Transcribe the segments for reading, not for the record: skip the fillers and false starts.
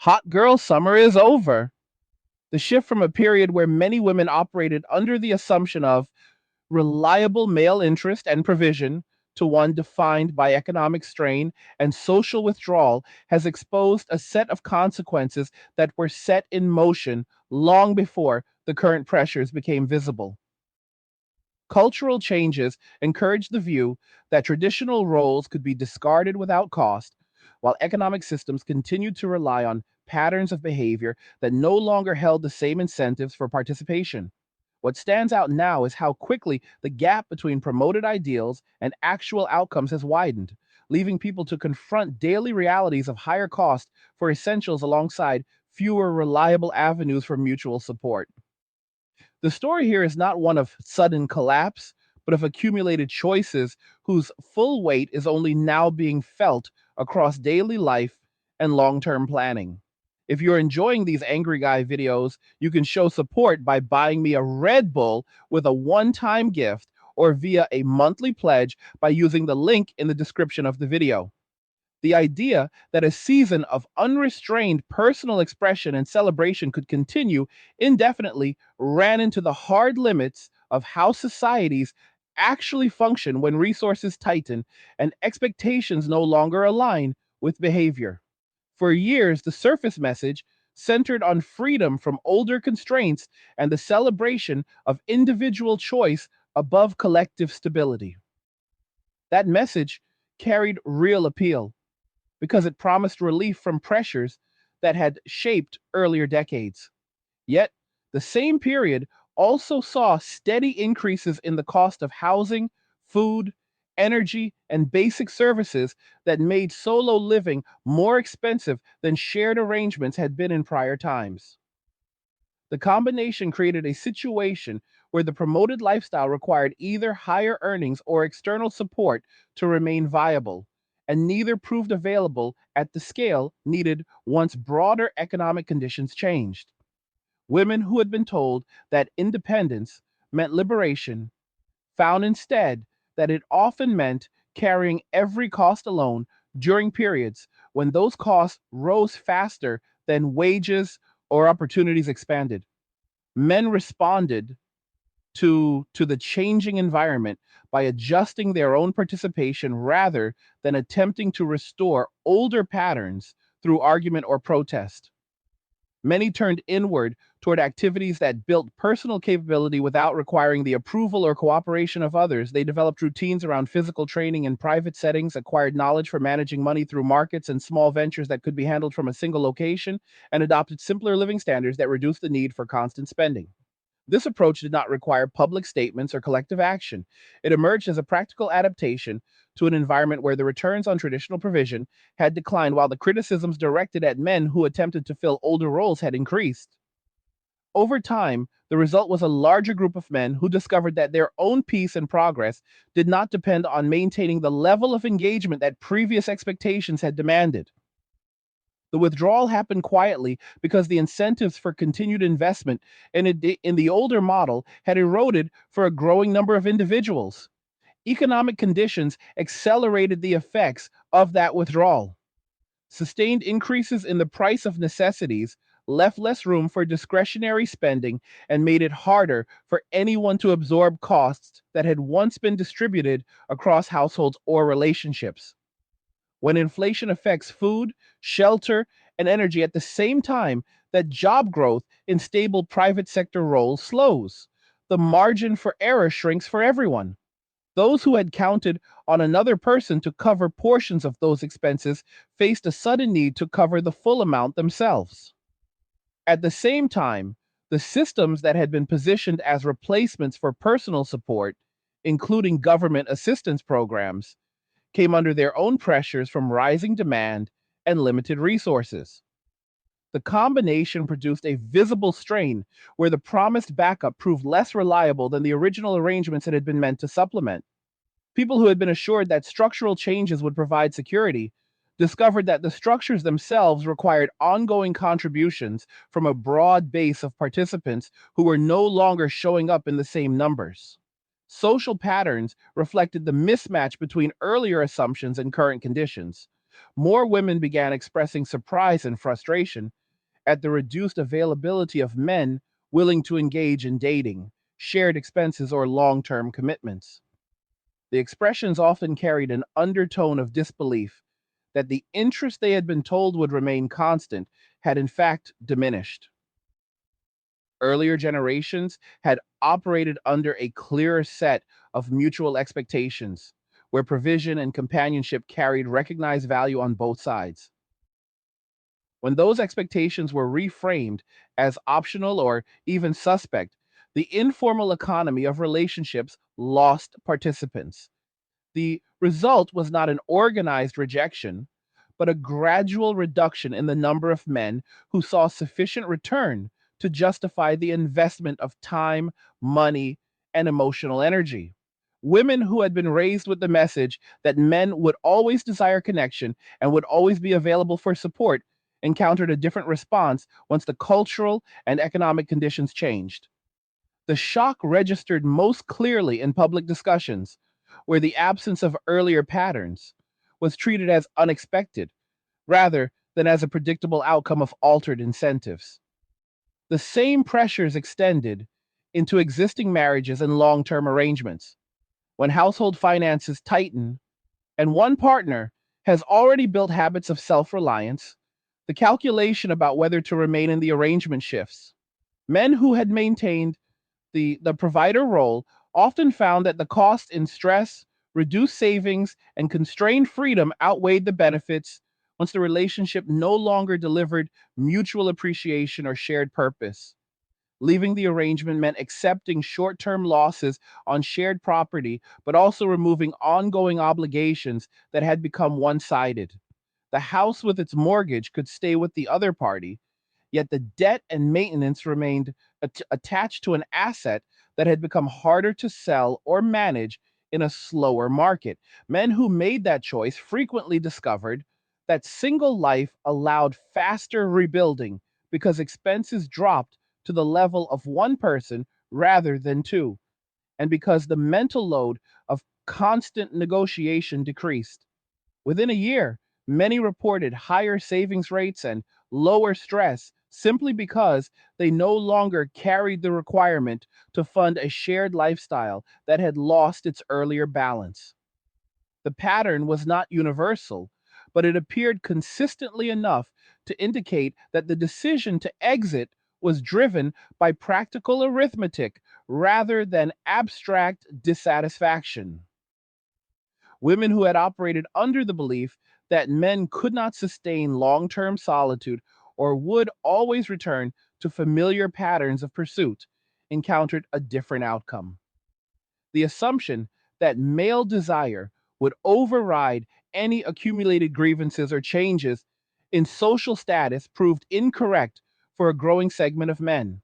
Hot girl summer is over. The shift from a period where many women operated under the assumption of reliable male interest and provision to one defined by economic strain and social withdrawal has exposed a set of consequences that were set in motion long before the current pressures became visible. Cultural changes encouraged the view that traditional roles could be discarded without cost, while economic systems continued to rely on patterns of behavior that no longer held the same incentives for participation. What stands out now is how quickly the gap between promoted ideals and actual outcomes has widened, leaving people to confront daily realities of higher cost for essentials alongside fewer reliable avenues for mutual support. The story here is not one of sudden collapse, but of accumulated choices whose full weight is only now being felt across daily life and long term planning. If you're enjoying these Angry Guy videos, you can show support by buying me a Red Bull with a one time gift or via a monthly pledge by using the link in the description of the video. The idea that a season of unrestrained personal expression and celebration could continue indefinitely ran into the hard limits of how societies actually function when resources tighten and expectations no longer align with behavior. For years, the surface message centered on freedom from older constraints and the celebration of individual choice above collective stability. That message carried real appeal because it promised relief from pressures that had shaped earlier decades. Yet, the same period also saw steady increases in the cost of housing, food, energy, and basic services that made solo living more expensive than shared arrangements had been in prior times. The combination created a situation where the promoted lifestyle required either higher earnings or external support to remain viable, and neither proved available at the scale needed once broader economic conditions changed. Women who had been told that independence meant liberation found instead that it often meant carrying every cost alone during periods when those costs rose faster than wages or opportunities expanded. Men responded to the changing environment by adjusting their own participation rather than attempting to restore older patterns through argument or protest. Many turned inward toward activities that built personal capability without requiring the approval or cooperation of others. They developed routines around physical training in private settings, acquired knowledge for managing money through markets and small ventures that could be handled from a single location, and adopted simpler living standards that reduced the need for constant spending. This approach did not require public statements or collective action. It emerged as a practical adaptation to an environment where the returns on traditional provision had declined while the criticisms directed at men who attempted to fill older roles had increased. Over time, the result was a larger group of men who discovered that their own peace and progress did not depend on maintaining the level of engagement that previous expectations had demanded. The withdrawal happened quietly because the incentives for continued investment in the older model had eroded for a growing number of individuals. Economic conditions accelerated the effects of that withdrawal. Sustained increases in the price of necessities left less room for discretionary spending and made it harder for anyone to absorb costs that had once been distributed across households or relationships. When inflation affects food, shelter, and energy at the same time that job growth in stable private sector roles slows, the margin for error shrinks for everyone. Those who had counted on another person to cover portions of those expenses faced a sudden need to cover the full amount themselves. At the same time, the systems that had been positioned as replacements for personal support, including government assistance programs, came under their own pressures from rising demand and limited resources. The combination produced a visible strain where the promised backup proved less reliable than the original arrangements it had been meant to supplement. People who had been assured that structural changes would provide security discovered that the structures themselves required ongoing contributions from a broad base of participants who were no longer showing up in the same numbers. Social patterns reflected the mismatch between earlier assumptions and current conditions. more women began expressing surprise and frustration at the reduced availability of men willing to engage in dating, shared expenses, or long term commitments. The expressions often carried an undertone of disbelief that the interest they had been told would remain constant had in fact diminished. Earlier generations had operated under a clearer set of mutual expectations, where provision and companionship carried recognized value on both sides. When those expectations were reframed as optional or even suspect, the informal economy of relationships lost participants. The result was not an organized rejection, but a gradual reduction in the number of men who saw sufficient return to justify the investment of time, money, and emotional energy. Women who had been raised with the message that men would always desire connection and would always be available for support encountered a different response once the cultural and economic conditions changed. The shock registered most clearly in public discussions, where the absence of earlier patterns was treated as unexpected rather than as a predictable outcome of altered incentives. The same pressures extended into existing marriages and long term arrangements. When household finances tighten and one partner has already built habits of self reliance, the calculation about whether to remain in the arrangement shifts. Men who had maintained the provider role often found that the cost in stress, reduced savings, and constrained freedom outweighed the benefits once the relationship no longer delivered mutual appreciation or shared purpose. Leaving the arrangement meant accepting short term losses on shared property, but also removing ongoing obligations that had become one sided. The house with its mortgage could stay with the other party, yet the debt and maintenance remained attached to an asset that had become harder to sell or manage in a slower market. Men who made that choice frequently discovered that single life allowed faster rebuilding because expenses dropped to the level of one person rather than two, and because the mental load of constant negotiation decreased. Within a year, many reported higher savings rates and lower stress simply because they no longer carried the requirement to fund a shared lifestyle that had lost its earlier balance. The pattern was not universal, but it appeared consistently enough to indicate that the decision to exit was driven by practical arithmetic rather than abstract dissatisfaction. Women who had operated under the belief that men could not sustain long term solitude or would always return to familiar patterns of pursuit encountered a different outcome. The assumption that male desire would override any accumulated grievances or changes in social status proved incorrect for a growing segment of men.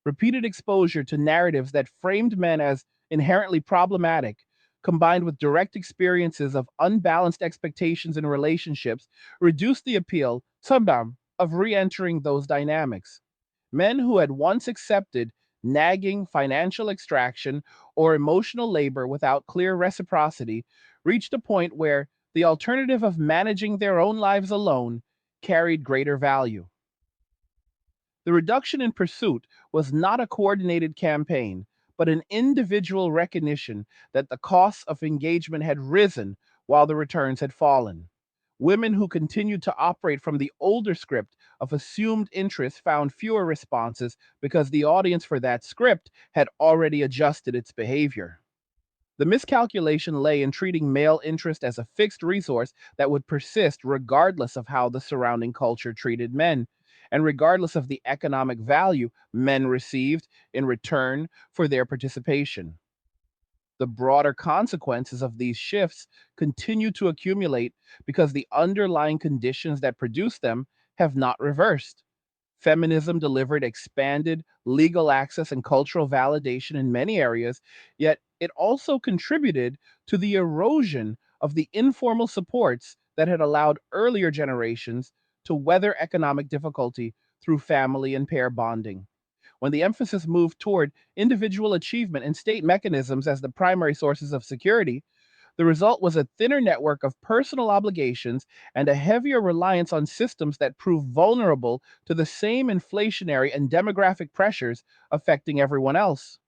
Repeated exposure to narratives that framed men as inherently problematic, combined with direct experiences of unbalanced expectations in relationships, reduced the appeal, sometimes, of re entering those dynamics. Men who had once accepted nagging financial extraction or emotional labor without clear reciprocity reached a point where the alternative of managing their own lives alone carried greater value. The reduction in pursuit was not a coordinated campaign, but an individual recognition that the costs of engagement had risen while the returns had fallen. Women who continued to operate from the older script of assumed interest found fewer responses because the audience for that script had already adjusted its behavior. The miscalculation lay in treating male interest as a fixed resource that would persist regardless of how the surrounding culture treated men, and regardless of the economic value men received in return for their participation. The broader consequences of these shifts continue to accumulate because the underlying conditions that produce them have not reversed. Feminism delivered expanded legal access and cultural validation in many areas, yet it also contributed to the erosion of the informal supports that had allowed earlier generations to weather economic difficulty through family and pair bonding. When the emphasis moved toward individual achievement and state mechanisms as the primary sources of security, The result was a thinner network of personal obligations and a heavier reliance on systems that prove vulnerable to the same inflationary and demographic pressures affecting everyone else.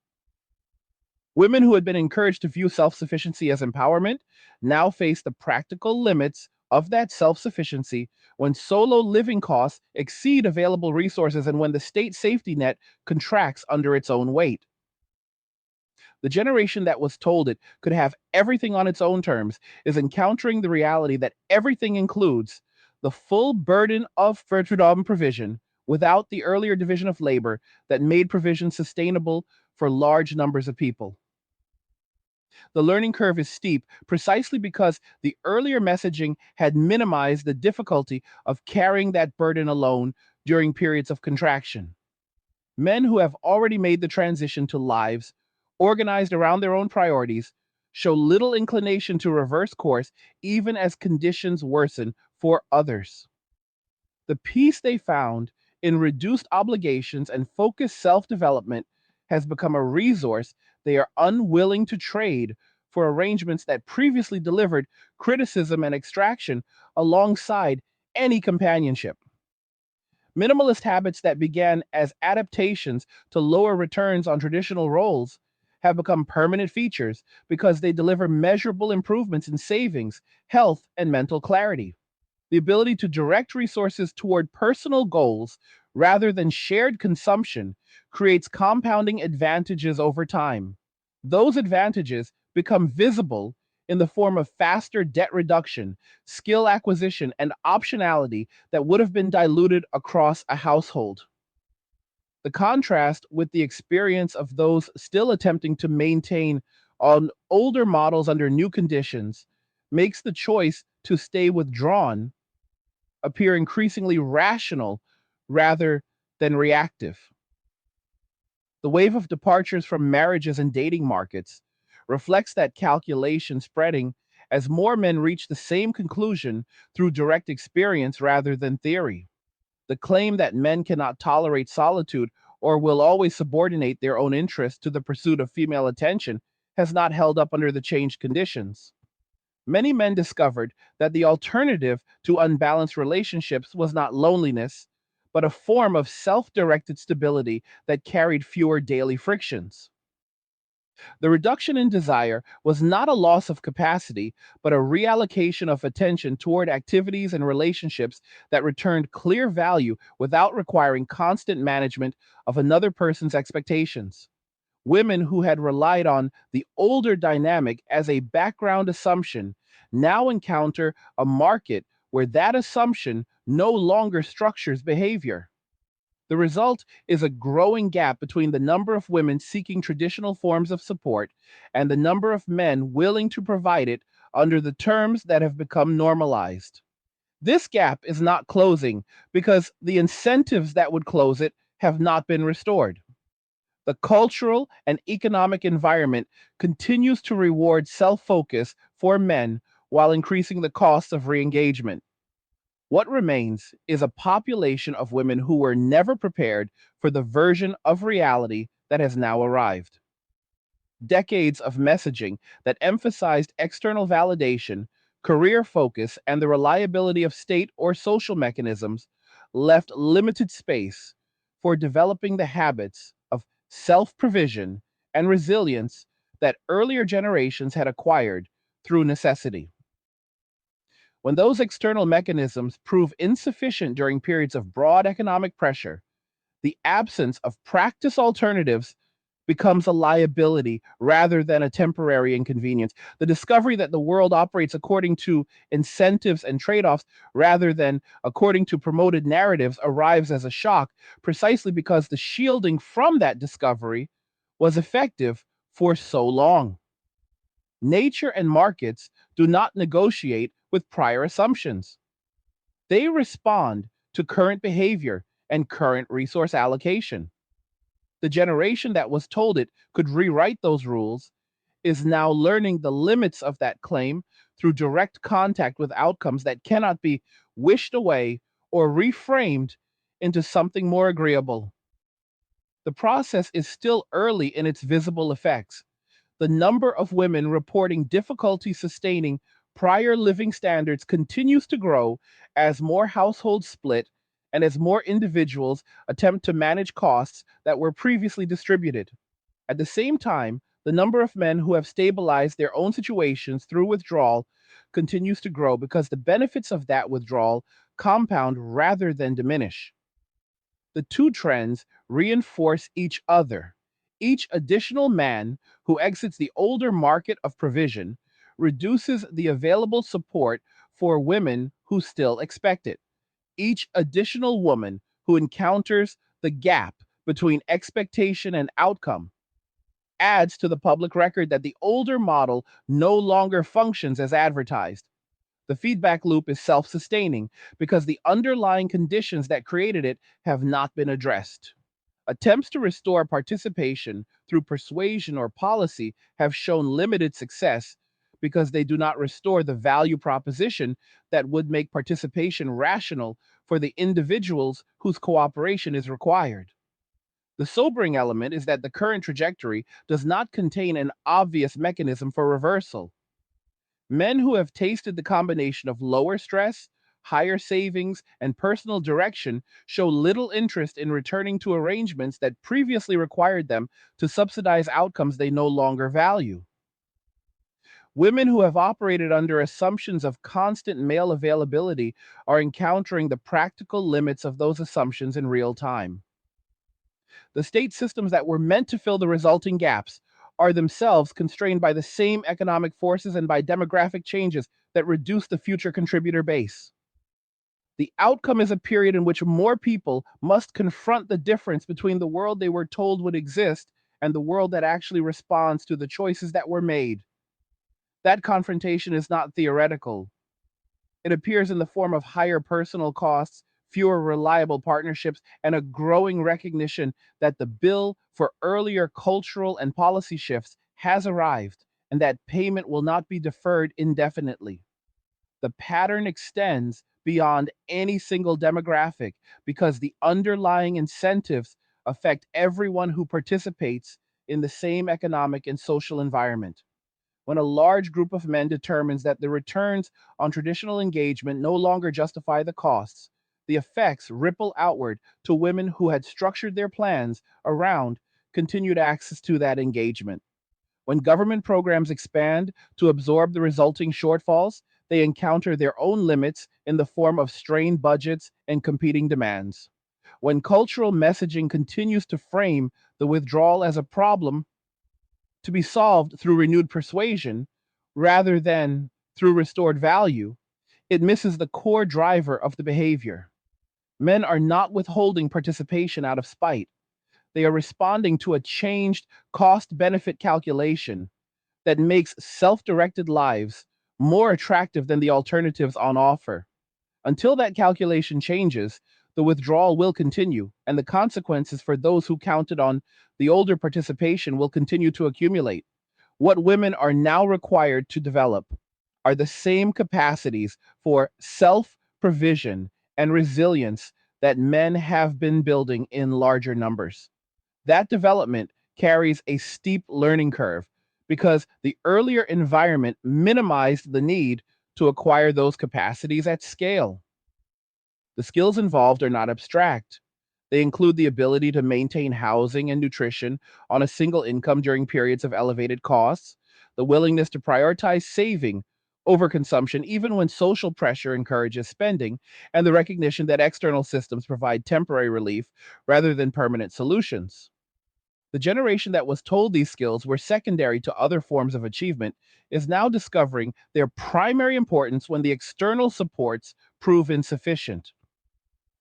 Women who had been encouraged to view self sufficiency as empowerment now face the practical limits of that self sufficiency when solo living costs exceed available resources and when the state safety net contracts under its own weight. The generation that was told it could have everything on its own terms is encountering the reality that everything includes the full burden of freedom provision without the earlier division of labor that made provision sustainable for large numbers of people. The learning curve is steep precisely because the earlier messaging had minimized the difficulty of carrying that burden alone during periods of contraction. Men who have already made the transition to lives organized around their own priorities show little inclination to reverse course even as conditions worsen for others. The peace they found in reduced obligations and focused self development has become a resource they are unwilling to trade for arrangements that previously delivered criticism and extraction alongside any companionship. Minimalist habits that began as adaptations to lower returns on traditional roles have become permanent features because they deliver measurable improvements in savings, health, and mental clarity. The ability to direct resources toward personal goals rather than shared consumption creates compounding advantages over time. Those advantages become visible in the form of faster debt reduction, skill acquisition, and optionality that would have been diluted across a household. The contrast with the experience of those still attempting to maintain on older models under new conditions makes the choice to stay withdrawn appear increasingly rational rather than reactive. The wave of departures from marriages and dating markets reflects that calculation spreading as more men reach the same conclusion through direct experience rather than theory. The claim that men cannot tolerate solitude or will always subordinate their own interests to the pursuit of female attention has not held up under the changed conditions. Many men discovered that the alternative to unbalanced relationships was not loneliness, but a form of self directed stability that carried fewer daily frictions. The reduction in desire was not a loss of capacity, but a reallocation of attention toward activities and relationships that returned clear value without requiring constant management of another person's expectations. Women who had relied on the older dynamic as a background assumption now encounter a market where that assumption no longer structures behavior. The result is a growing gap between the number of women seeking traditional forms of support and the number of men willing to provide it under the terms that have become normalized. This gap is not closing because the incentives that would close it have not been restored. The cultural and economic environment continues to reward self focus for men while increasing the cost of re engagement. What remains is a population of women who were never prepared for the version of reality that has now arrived. Decades of messaging that emphasized external validation, career focus, and the reliability of state or social mechanisms left limited space for developing the habits of self provision and resilience that earlier generations had acquired through necessity. When those external mechanisms prove insufficient during periods of broad economic pressure, the absence of practice alternatives becomes a liability rather than a temporary inconvenience. The discovery that the world operates according to incentives and trade offs rather than according to promoted narratives arrives as a shock precisely because the shielding from that discovery was effective for so long. Nature and markets do not negotiate with prior assumptions. They respond to current behavior and current resource allocation. The generation that was told it could rewrite those rules is now learning the limits of that claim through direct contact with outcomes that cannot be wished away or reframed into something more agreeable. The process is still early in its visible effects. the number of women reporting difficulty sustaining prior living standards continues to grow as more households split and as more individuals attempt to manage costs that were previously distributed. At the same time, the number of men who have stabilized their own situations through withdrawal continues to grow because the benefits of that withdrawal compound rather than diminish. The two trends reinforce each other. Each additional man who exits the older market of provision reduces the available support for women who still expect it. Each additional woman who encounters the gap between expectation and outcome adds to the public record that the older model no longer functions as advertised. The feedback loop is self sustaining because the underlying conditions that created it have not been addressed. Attempts to restore participation through persuasion or policy have shown limited success because they do not restore the value proposition that would make participation rational for the individuals whose cooperation is required. The sobering element is that the current trajectory does not contain an obvious mechanism for reversal. Men who have tasted the combination of lower stress, higher savings, and personal direction show little interest in returning to arrangements that previously required them to subsidize outcomes they no longer value. Women who have operated under assumptions of constant male availability are encountering the practical limits of those assumptions in real time. The state systems that were meant to fill the resulting gaps are themselves constrained by the same economic forces and by demographic changes that reduce the future contributor base. The outcome is a period in which more people must confront the difference between the world they were told would exist and the world that actually responds to the choices that were made. That confrontation is not theoretical. It appears in the form of higher personal costs, fewer reliable partnerships, and a growing recognition that the bill for earlier cultural and policy shifts has arrived and that payment will not be deferred indefinitely. The pattern extends beyond any single demographic because the underlying incentives affect everyone who participates in the same economic and social environment. When a large group of men determines that the returns on traditional engagement no longer justify the costs, the effects ripple outward to women who had structured their plans around continued access to that engagement. When government programs expand to absorb the resulting shortfalls, they encounter their own limits in the form of strained budgets and competing demands. When cultural messaging continues to frame the withdrawal as a problem to be solved through renewed persuasion rather than through restored value, it misses the core driver of the behavior. Men are not withholding participation out of spite. They are responding to a changed cost benefit calculation that makes self directed lives more attractive than the alternatives on offer. Until that calculation changes, the withdrawal will continue, and the consequences for those who counted on the older participation will continue to accumulate. What women are now required to develop are the same capacities for self provision and resilience that men have been building in larger numbers. That development carries a steep learning curve because the earlier environment minimized the need to acquire those capacities at scale. The skills involved are not abstract. They include the ability to maintain housing and nutrition on a single income during periods of elevated costs, the willingness to prioritize saving over consumption even when social pressure encourages spending, and the recognition that external systems provide temporary relief rather than permanent solutions. The generation that was told these skills were secondary to other forms of achievement is now discovering their primary importance when the external supports prove insufficient.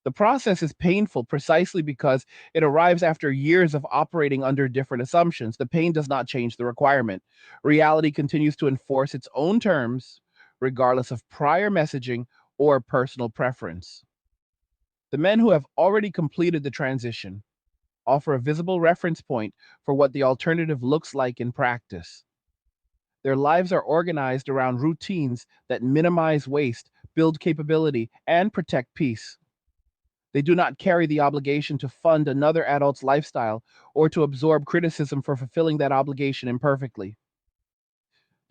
The process is painful precisely because it arrives after years of operating under different assumptions. The pain does not change the requirement. Reality continues to enforce its own terms, regardless of prior messaging or personal preference. The men who have already completed the transition offer a visible reference point for what the alternative looks like in practice. Their lives are organized around routines that minimize waste, build capability, and protect peace. They do not carry the obligation to fund another adult's lifestyle or to absorb criticism for fulfilling that obligation imperfectly.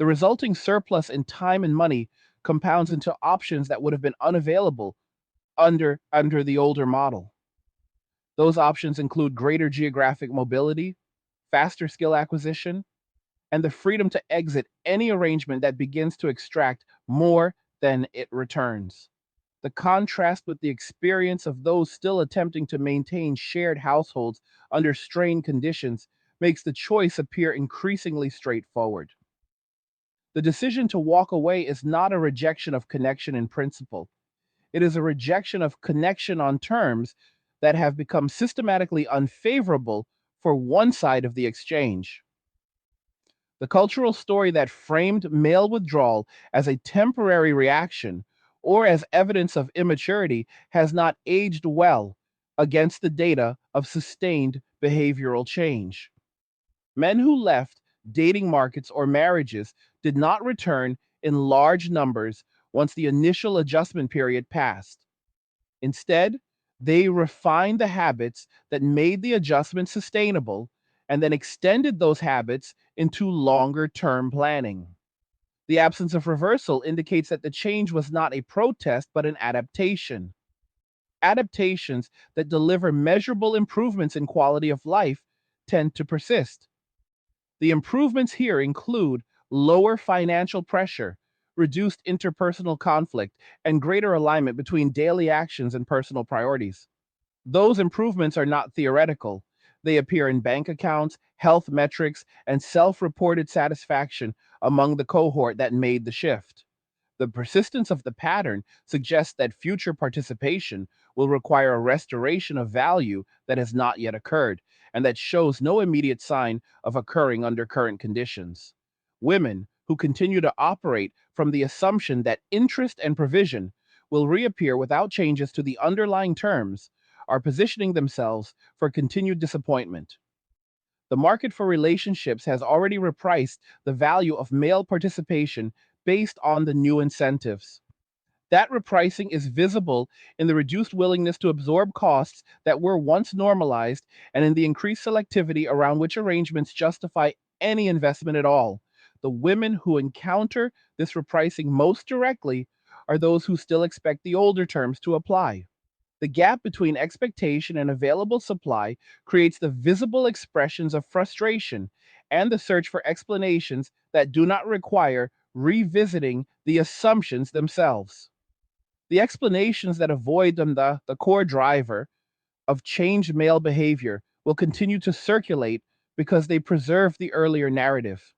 The resulting surplus in time and money compounds into options that would have been unavailable under the older model. Those options include greater geographic mobility, faster skill acquisition, and the freedom to exit any arrangement that begins to extract more than it returns. The contrast with the experience of those still attempting to maintain shared households under strained conditions makes the choice appear increasingly straightforward. The decision to walk away is not a rejection of connection in principle. It is a rejection of connection on terms that have become systematically unfavorable for one side of the exchange. The cultural story that framed male withdrawal as a temporary reaction or as evidence of immaturity has not aged well against the data of sustained behavioral change. Men who left dating markets or marriages did not return in large numbers once the initial adjustment period passed. Instead, they refined the habits that made the adjustment sustainable and then extended those habits into longer term planning. The absence of reversal indicates that the change was not a protest but an adaptation. Adaptations that deliver measurable improvements in quality of life tend to persist. The improvements here include lower financial pressure, reduced interpersonal conflict, and greater alignment between daily actions and personal priorities. Those improvements are not theoretical. They appear in bank accounts, health metrics, and self reported satisfaction among the cohort that made the shift. The persistence of the pattern suggests that future participation will require a restoration of value that has not yet occurred and that shows no immediate sign of occurring under current conditions. Women who continue to operate from the assumption that interest and provision will reappear without changes to the underlying terms are positioning themselves for continued disappointment. The market for relationships has already repriced the value of male participation based on the new incentives. That repricing is visible in the reduced willingness to absorb costs that were once normalized and in the increased selectivity around which arrangements justify any investment at all. The women who encounter this repricing most directly are those who still expect the older terms to apply. The gap between expectation and available supply creates the visible expressions of frustration and the search for explanations that do not require revisiting the assumptions themselves. The explanations that avoid them, the core driver of changed male behavior, will continue to circulate because they preserve the earlier narrative.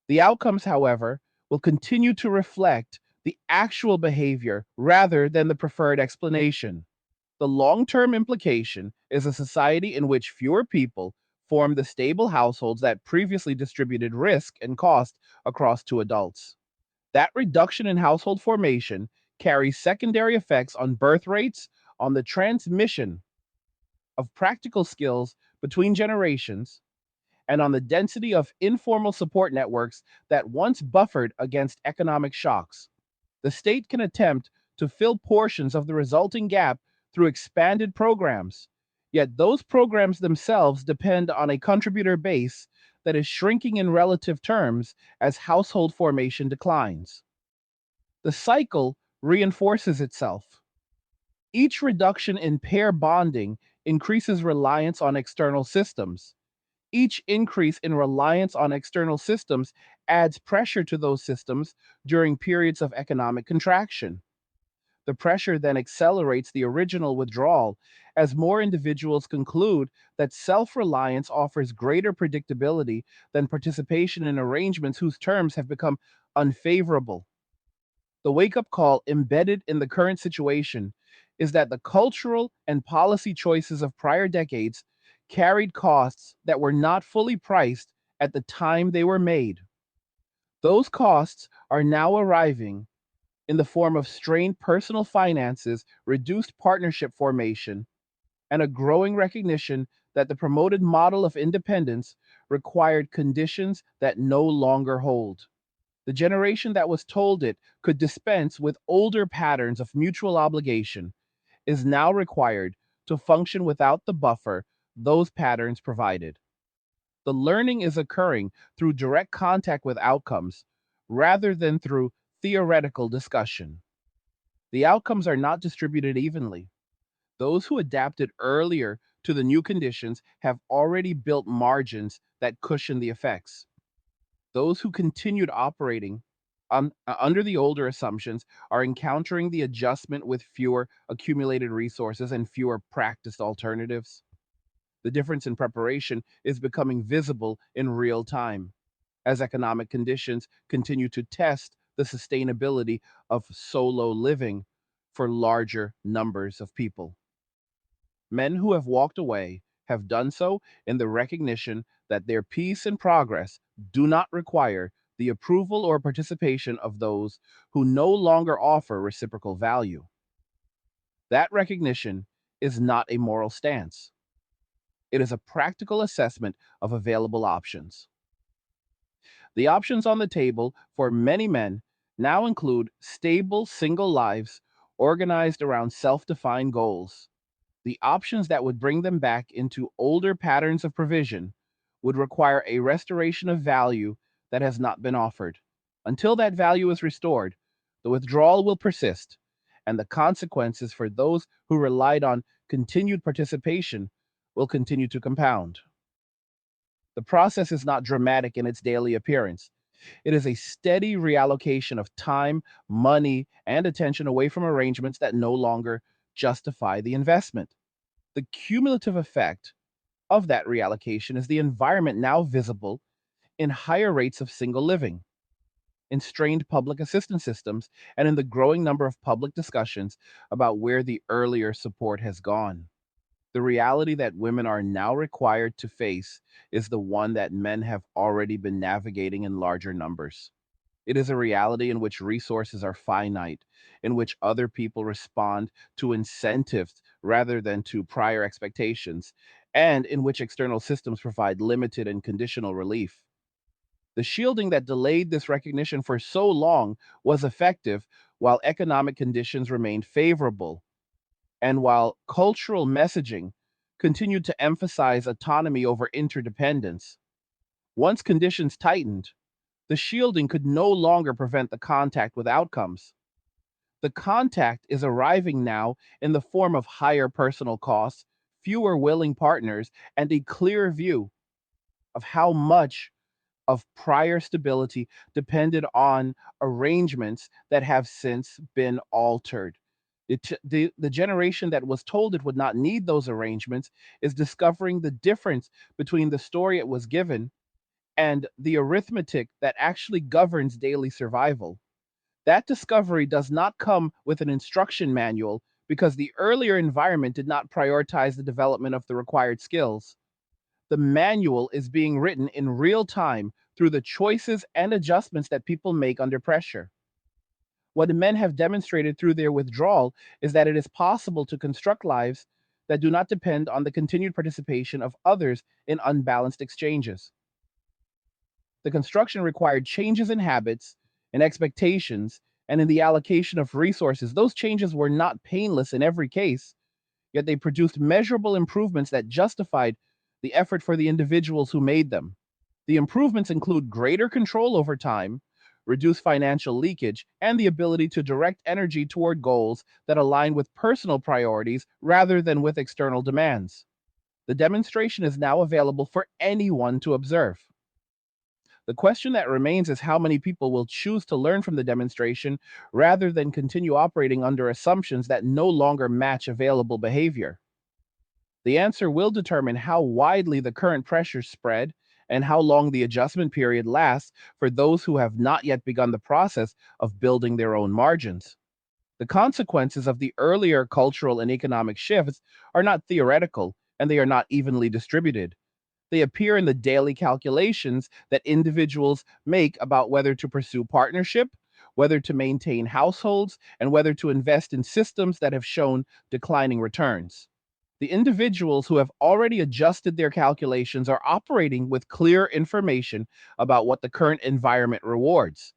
The outcomes, however, will continue to reflect the actual behavior rather than the preferred explanation. The long term implication is a society in which fewer people form the stable households that previously distributed risk and cost across two adults. That reduction in household formation carries secondary effects on birth rates, on the transmission of practical skills between generations, and on the density of informal support networks that once buffered against economic shocks. The state can attempt to fill portions of the resulting gap through expanded programs, yet those programs themselves depend on a contributor base that is shrinking in relative terms as household formation declines. The cycle reinforces itself. Each reduction in pair bonding increases reliance on external systems. Each increase in reliance on external systems adds pressure to those systems during periods of economic contraction. The pressure then accelerates the original withdrawal as more individuals conclude that self reliance offers greater predictability than participation in arrangements whose terms have become unfavorable. The wake up call embedded in the current situation is that the cultural and policy choices of prior decades carried costs that were not fully priced at the time they were made. Those costs are now arriving in the form of strained personal finances, reduced partnership formation, and a growing recognition that the promoted model of independence required conditions that no longer hold. The generation that was told it could dispense with older patterns of mutual obligation is now required to function without the buffer those patterns provided. The learning is occurring through direct contact with outcomes, rather than through theoretical discussion. The outcomes are not distributed evenly. Those who adapted earlier to the new conditions have already built margins that cushion the effects. Those who continued operating under the older assumptions are encountering the adjustment with fewer accumulated resources and fewer practiced alternatives. The difference in preparation is becoming visible in real time as economic conditions continue to test the sustainability of solo living for larger numbers of people. Men who have walked away have done so in the recognition that their peace and progress do not require the approval or participation of those who no longer offer reciprocal value. That recognition is not a moral stance. It is a practical assessment of available options. The options on the table for many men now include stable single lives organized around self defined goals. The options that would bring them back into older patterns of provision would require a restoration of value that has not been offered. Until that value is restored, the withdrawal will persist, and the consequences for those who relied on continued participation will continue to compound. The process is not dramatic in its daily appearance. It is a steady reallocation of time, money, and attention away from arrangements that no longer justify the investment. The cumulative effect of that reallocation is the environment now visible in higher rates of single living, in strained public assistance systems, and in the growing number of public discussions about where the earlier support has gone. The reality that women are now required to face is the one that men have already been navigating in larger numbers. It is a reality in which resources are finite, in which other people respond to incentives rather than to prior expectations, and in which external systems provide limited and conditional relief. The shielding that delayed this recognition for so long was effective while economic conditions remained favorable, and while cultural messaging continued to emphasize autonomy over interdependence. Once conditions tightened, the shielding could no longer prevent the contact with outcomes. The contact is arriving now in the form of higher personal costs, fewer willing partners, and a clear view of how much of prior stability depended on arrangements that have since been altered. The generation that was told it would not need those arrangements is discovering the difference between the story it was given and the arithmetic that actually governs daily survival. That discovery does not come with an instruction manual because the earlier environment did not prioritize the development of the required skills. The manual is being written in real time through the choices and adjustments that people make under pressure. What the men have demonstrated through their withdrawal is that it is possible to construct lives that do not depend on the continued participation of others in unbalanced exchanges. The construction required changes in habits, in expectations, and in the allocation of resources. Those changes were not painless in every case, yet they produced measurable improvements that justified the effort for the individuals who made them. The improvements include greater control over time, reduced financial leakage, and the ability to direct energy toward goals that align with personal priorities rather than with external demands. The demonstration is now available for anyone to observe. The question that remains is how many people will choose to learn from the demonstration rather than continue operating under assumptions that no longer match available behavior. The answer will determine how widely the current pressures spread and how long the adjustment period lasts for those who have not yet begun the process of building their own margins. The consequences of the earlier cultural and economic shifts are not theoretical and they are not evenly distributed. They appear in the daily calculations that individuals make about whether to pursue partnership, whether to maintain households, and whether to invest in systems that have shown declining returns. The individuals who have already adjusted their calculations are operating with clear information about what the current environment rewards.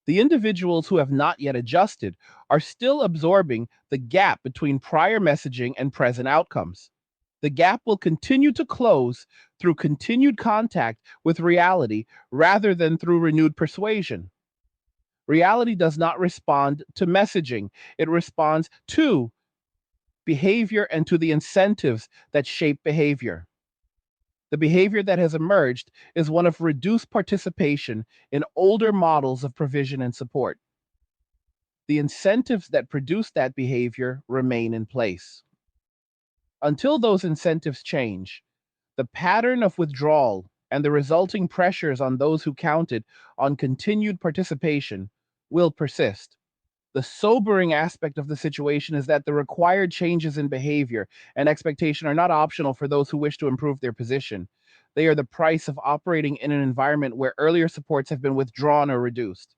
The individuals who have not yet adjusted are still absorbing the gap between prior messaging and present outcomes. The gap will continue to close through continued contact with reality rather than through renewed persuasion. Reality does not respond to messaging, it responds to behavior and to the incentives that shape behavior. The behavior that has emerged is one of reduced participation in older models of provision and support. The incentives that produce that behavior remain in place. Until those incentives change, the pattern of withdrawal and the resulting pressures on those who counted on continued participation will persist. The sobering aspect of the situation is that the required changes in behavior and expectation are not optional for those who wish to improve their position. They are the price of operating in an environment where earlier supports have been withdrawn or reduced.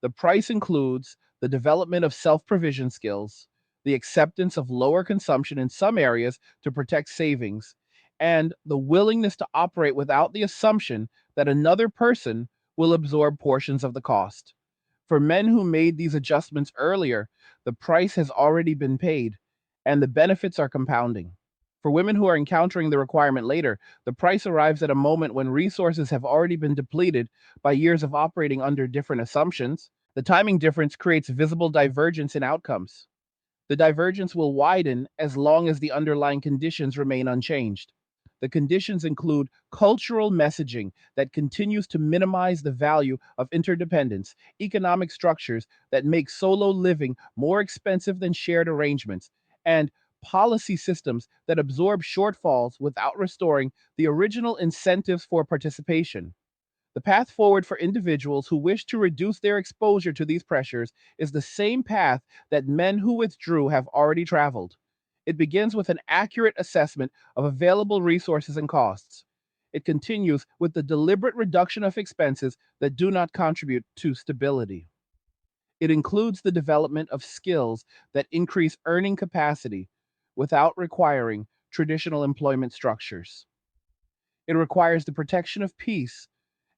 The price includes the development of self provision skills, the acceptance of lower consumption in some areas to protect savings, and the willingness to operate without the assumption that another person will absorb portions of the cost. For men who made these adjustments earlier, the price has already been paid, and the benefits are compounding. For women who are encountering the requirement later, the price arrives at a moment when resources have already been depleted by years of operating under different assumptions. The timing difference creates visible divergence in outcomes. The divergence will widen as long as the underlying conditions remain unchanged. The conditions include cultural messaging that continues to minimize the value of interdependence, economic structures that make solo living more expensive than shared arrangements, and policy systems that absorb shortfalls without restoring the original incentives for participation. The path forward for individuals who wish to reduce their exposure to these pressures is the same path that men who withdrew have already traveled. It begins with an accurate assessment of available resources and costs. It continues with the deliberate reduction of expenses that do not contribute to stability. It includes the development of skills that increase earning capacity without requiring traditional employment structures. It requires the protection of peace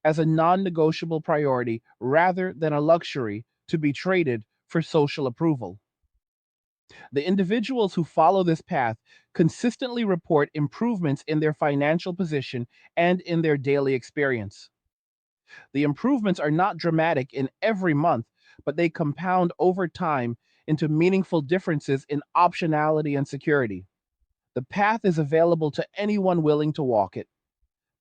as a non negotiable priority rather than a luxury to be traded for social approval. The individuals who follow this path consistently report improvements in their financial position and in their daily experience. The improvements are not dramatic in every month, but they compound over time into meaningful differences in optionality and security. The path is available to anyone willing to walk it.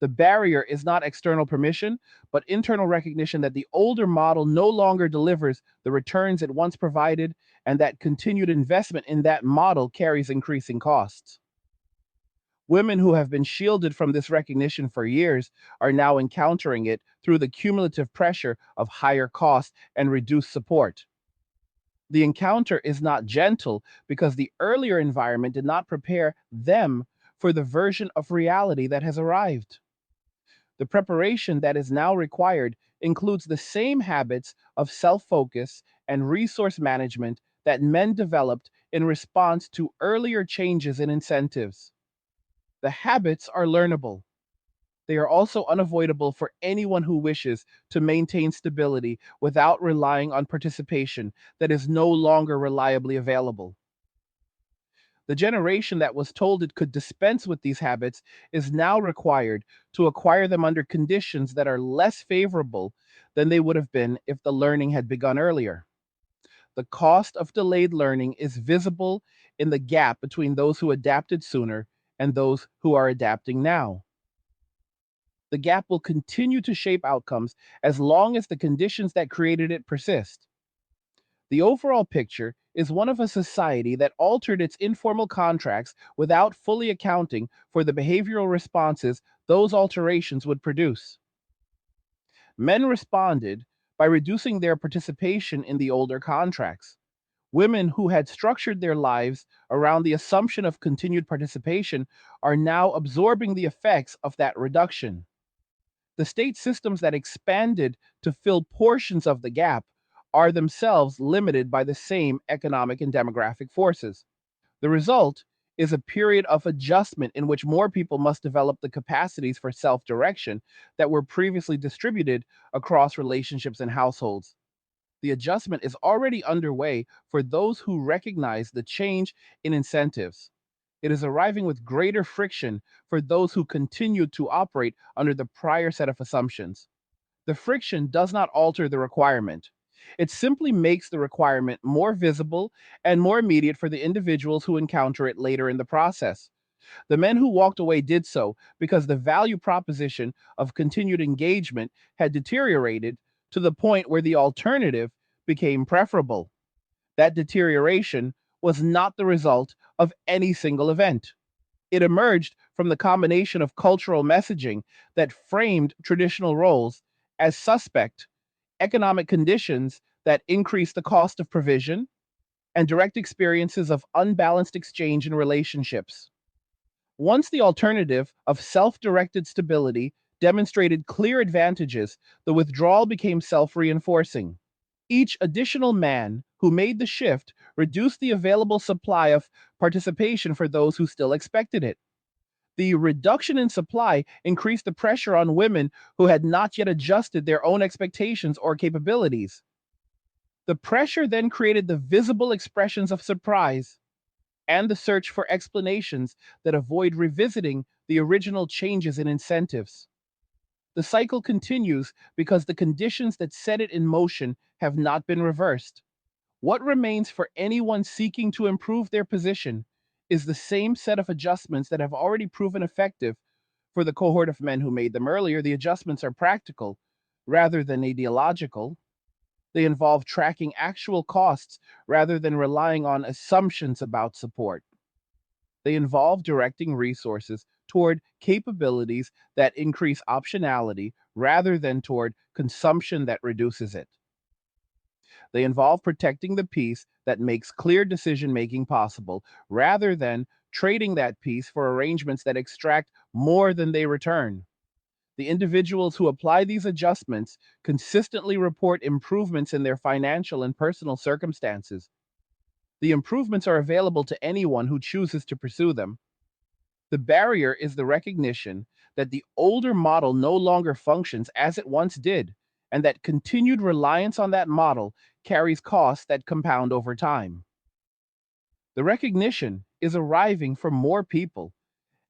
The barrier is not external permission, but internal recognition that the older model no longer delivers the returns it once provided, and that continued investment in that model carries increasing costs. Women who have been shielded from this recognition for years are now encountering it through the cumulative pressure of higher costs and reduced support. The encounter is not gentle because the earlier environment did not prepare them for the version of reality that has arrived. The preparation that is now required includes the same habits of self focus and resource management that men developed in response to earlier changes in incentives. The habits are learnable. They are also unavoidable for anyone who wishes to maintain stability without relying on participation that is no longer reliably available. The generation that was told it could dispense with these habits is now required to acquire them under conditions that are less favorable than they would have been if the learning had begun earlier. The cost of delayed learning is visible in the gap between those who adapted sooner and those who are adapting now. The gap will continue to shape outcomes as long as the conditions that created it persist. The overall picture is one of a society that altered its informal contracts without fully accounting for the behavioral responses those alterations would produce. Men responded by reducing their participation in the older contracts. Women who had structured their lives around the assumption of continued participation are now absorbing the effects of that reduction. The state systems that expanded to fill portions of the gap are themselves limited by the same economic and demographic forces. The result is a period of adjustment in which more people must develop the capacities for self direction that were previously distributed across relationships and households. The adjustment is already underway for those who recognize the change in incentives. It is arriving with greater friction for those who continue to operate under the prior set of assumptions. The friction does not alter the requirement. It simply makes the requirement more visible and more immediate for the individuals who encounter it later in the process. The men who walked away did so because the value proposition of continued engagement had deteriorated to the point where the alternative became preferable. That deterioration was not the result of any single event. It emerged from the combination of cultural messaging that framed traditional roles as suspect, economic conditions that increased the cost of provision, and direct experiences of unbalanced exchange in relationships. Once the alternative of self directed stability demonstrated clear advantages, the withdrawal became self reinforcing. Each additional man who made the shift reduced the available supply of participation for those who still expected it. The reduction in supply increased the pressure on women who had not yet adjusted their own expectations or capabilities. The pressure then created the visible expressions of surprise and the search for explanations that avoid revisiting the original changes in incentives. The cycle continues because the conditions that set it in motion have not been reversed. What remains for anyone seeking to improve their position is the same set of adjustments that have already proven effective for the cohort of men who made them earlier. The adjustments are practical rather than ideological. They involve tracking actual costs rather than relying on assumptions about support. They involve directing resources toward capabilities that increase optionality rather than toward consumption that reduces it. They involve protecting the peace that makes clear decision making possible rather than trading that peace for arrangements that extract more than they return. The individuals who apply these adjustments consistently report improvements in their financial and personal circumstances. The improvements are available to anyone who chooses to pursue them. The barrier is the recognition that the older model no longer functions as it once did, and that continued reliance on that model carries costs that compound over time. The recognition is arriving for more people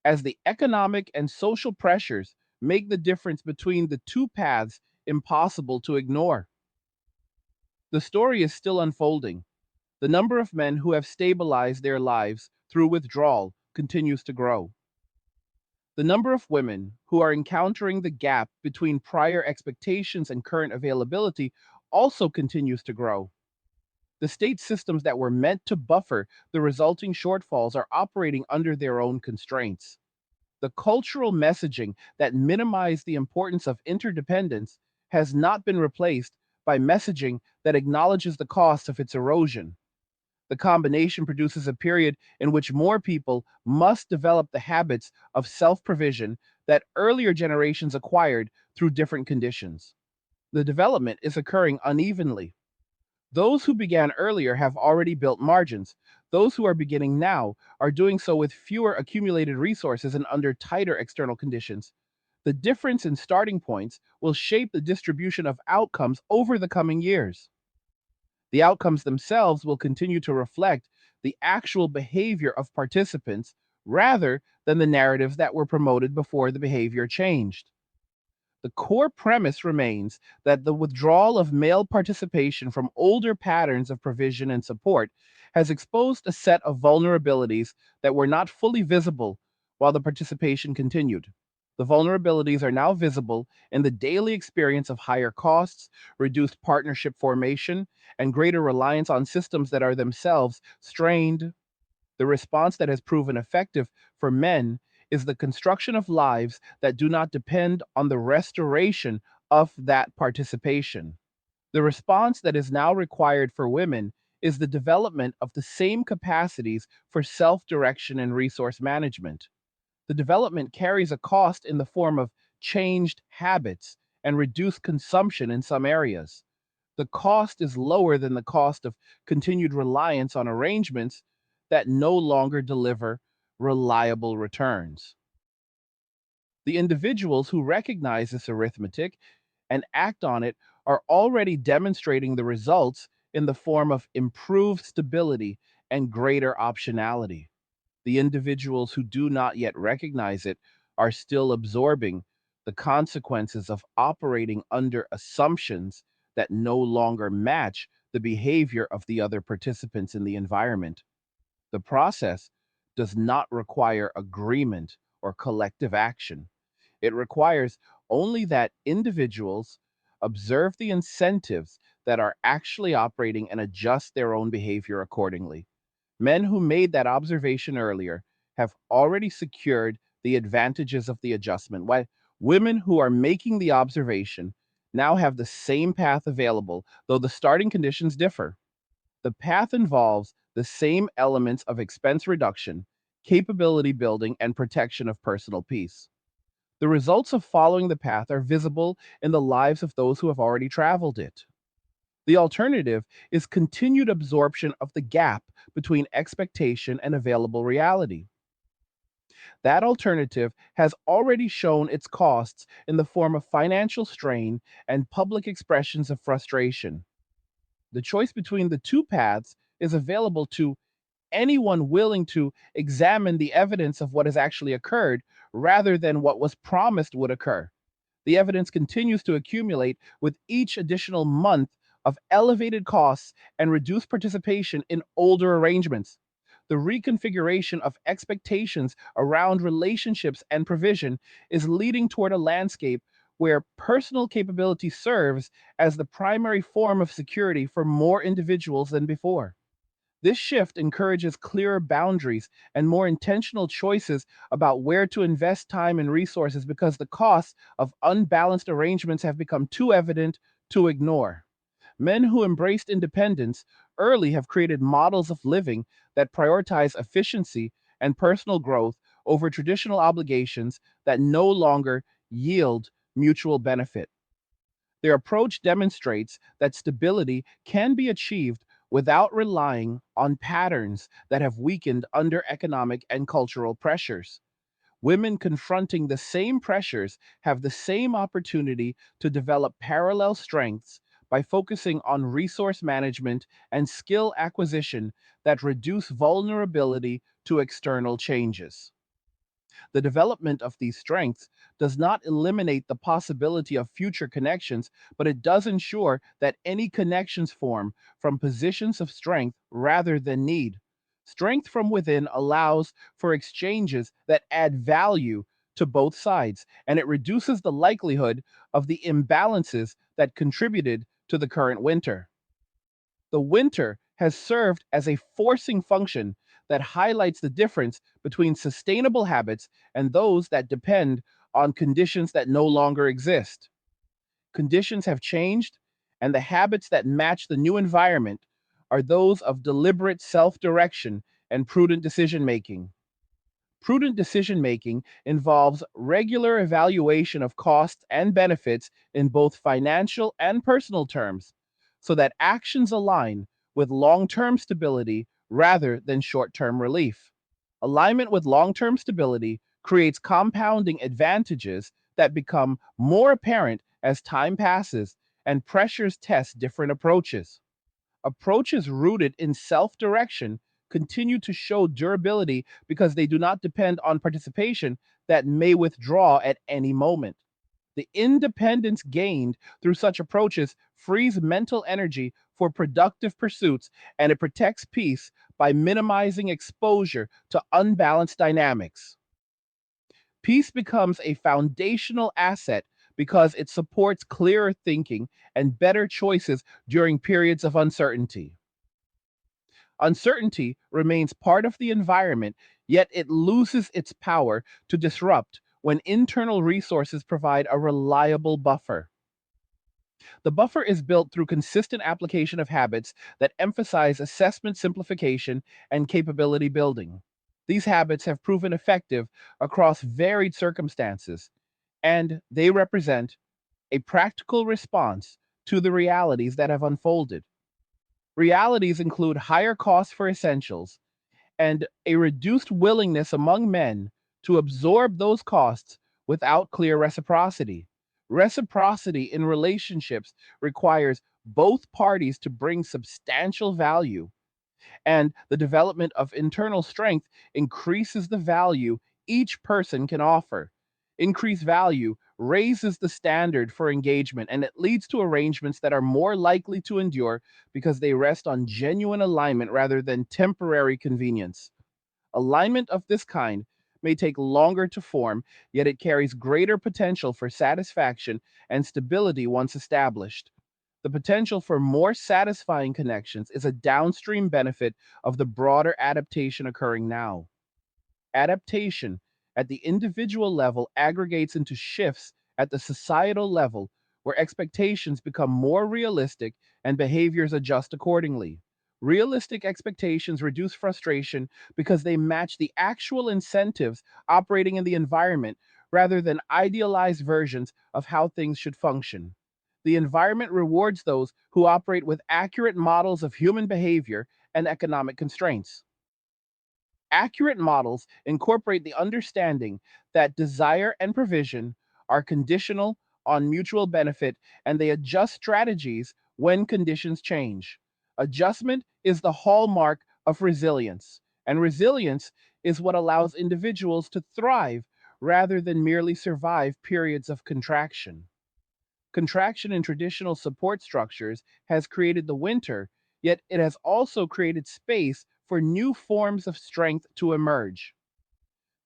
as the economic and social pressures make the difference between the two paths impossible to ignore. The story is still unfolding. The number of men who have stabilized their lives through withdrawal continues to grow. The number of women who are encountering the gap between prior expectations and current availability also continues to grow. The state systems that were meant to buffer the resulting shortfalls are operating under their own constraints. The cultural messaging that minimized the importance of interdependence has not been replaced by messaging that acknowledges the cost of its erosion. The combination produces a period in which more people must develop the habits of self provision that earlier generations acquired through different conditions. The development is occurring unevenly. Those who began earlier have already built margins. Those who are beginning now are doing so with fewer accumulated resources and under tighter external conditions. The difference in starting points will shape the distribution of outcomes over the coming years. The outcomes themselves will continue to reflect the actual behavior of participants rather than the narratives that were promoted before the behavior changed. The core premise remains that the withdrawal of male participation from older patterns of provision and support has exposed a set of vulnerabilities that were not fully visible while the participation continued. The vulnerabilities are now visible in the daily experience of higher costs, reduced partnership formation, and greater reliance on systems that are themselves strained. The response that has proven effective for men is the construction of lives that do not depend on the restoration of that participation. The response that is now required for women is the development of the same capacities for self direction and resource management. The development carries a cost in the form of changed habits and reduced consumption in some areas. The cost is lower than the cost of continued reliance on arrangements that no longer deliver reliable returns. The individuals who recognize this arithmetic and act on it are already demonstrating the results in the form of improved stability and greater optionality. The individuals who do not yet recognize it are still absorbing the consequences of operating under assumptions that no longer match the behavior of the other participants in the environment. The process does not require agreement or collective action. It requires only that individuals observe the incentives that are actually operating and adjust their own behavior accordingly. Men who made that observation earlier have already secured the advantages of the adjustment, while women who are making the observation now have the same path available, though the starting conditions differ. The path involves the same elements of expense reduction, capability building, and protection of personal peace. The results of following the path are visible in the lives of those who have already traveled it. The alternative is continued absorption of the gap between expectation and available reality. That alternative has already shown its costs in the form of financial strain and public expressions of frustration. The choice between the two paths is available to anyone willing to examine the evidence of what has actually occurred rather than what was promised would occur. The evidence continues to accumulate with each additional month of elevated costs and reduced participation in older arrangements. The reconfiguration of expectations around relationships and provision is leading toward a landscape where personal capability serves as the primary form of security for more individuals than before. This shift encourages clearer boundaries and more intentional choices about where to invest time and resources because the costs of unbalanced arrangements have become too evident to ignore. Men who embraced independence early have created models of living that prioritize efficiency and personal growth over traditional obligations that no longer yield mutual benefit. Their approach demonstrates that stability can be achieved without relying on patterns that have weakened under economic and cultural pressures. Women confronting the same pressures have the same opportunity to develop parallel strengths by focusing on resource management and skill acquisition that reduce vulnerability to external changes. The development of these strengths does not eliminate the possibility of future connections, but it does ensure that any connections form from positions of strength rather than need. Strength from within allows for exchanges that add value to both sides, and it reduces the likelihood of the imbalances that contributed to the current winter. The winter has served as a forcing function that highlights the difference between sustainable habits and those that depend on conditions that no longer exist. Conditions have changed, and the habits that match the new environment are those of deliberate self direction and prudent decision making. Prudent decision making involves regular evaluation of costs and benefits in both financial and personal terms so that actions align with long term stability rather than short term relief. Alignment with long term stability creates compounding advantages that become more apparent as time passes and pressures test different approaches. Approaches rooted in self direction continue to show durability because they do not depend on participation that may withdraw at any moment. The independence gained through such approaches frees mental energy for productive pursuits and it protects peace by minimizing exposure to unbalanced dynamics. Peace becomes a foundational asset because it supports clearer thinking and better choices during periods of uncertainty. Uncertainty remains part of the environment, yet it loses its power to disrupt when internal resources provide a reliable buffer. The buffer is built through consistent application of habits that emphasize assessment simplification and capability building. These habits have proven effective across varied circumstances, and they represent a practical response to the realities that have unfolded. Realities include higher costs for essentials and a reduced willingness among men to absorb those costs without clear reciprocity. Reciprocity in relationships requires both parties to bring substantial value, and the development of internal strength increases the value each person can offer. Increased value raises the standard for engagement, and it leads to arrangements that are more likely to endure because they rest on genuine alignment rather than temporary convenience. Alignment of this kind may take longer to form, yet it carries greater potential for satisfaction and stability once established. The potential for more satisfying connections is a downstream benefit of the broader adaptation occurring now. Adaptation at the individual level aggregates into shifts at the societal level, where expectations become more realistic and behaviors adjust accordingly. Realistic expectations reduce frustration because they match the actual incentives operating in the environment rather than idealized versions of how things should function. The environment rewards those who operate with accurate models of human behavior and economic constraints. Accurate models incorporate the understanding that desire and provision are conditional on mutual benefit, and they adjust strategies when conditions change. Adjustment is the hallmark of resilience, and resilience is what allows individuals to thrive rather than merely survive periods of contraction. Contraction in traditional support structures has created the winter, yet it has also created space for new forms of strength to emerge.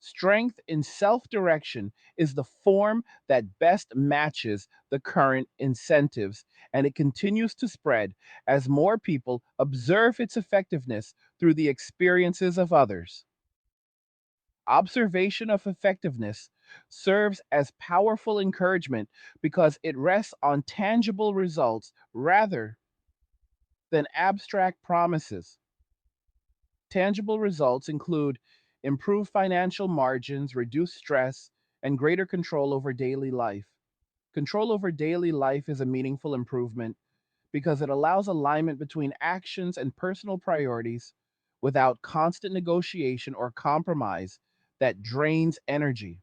Strength in self direction is the form that best matches the current incentives, and it continues to spread as more people observe its effectiveness through the experiences of others. Observation of effectiveness serves as powerful encouragement because it rests on tangible results rather than abstract promises. Tangible results include improved financial margins, reduced stress, and greater control over daily life. Control over daily life is a meaningful improvement because it allows alignment between actions and personal priorities without constant negotiation or compromise that drains energy.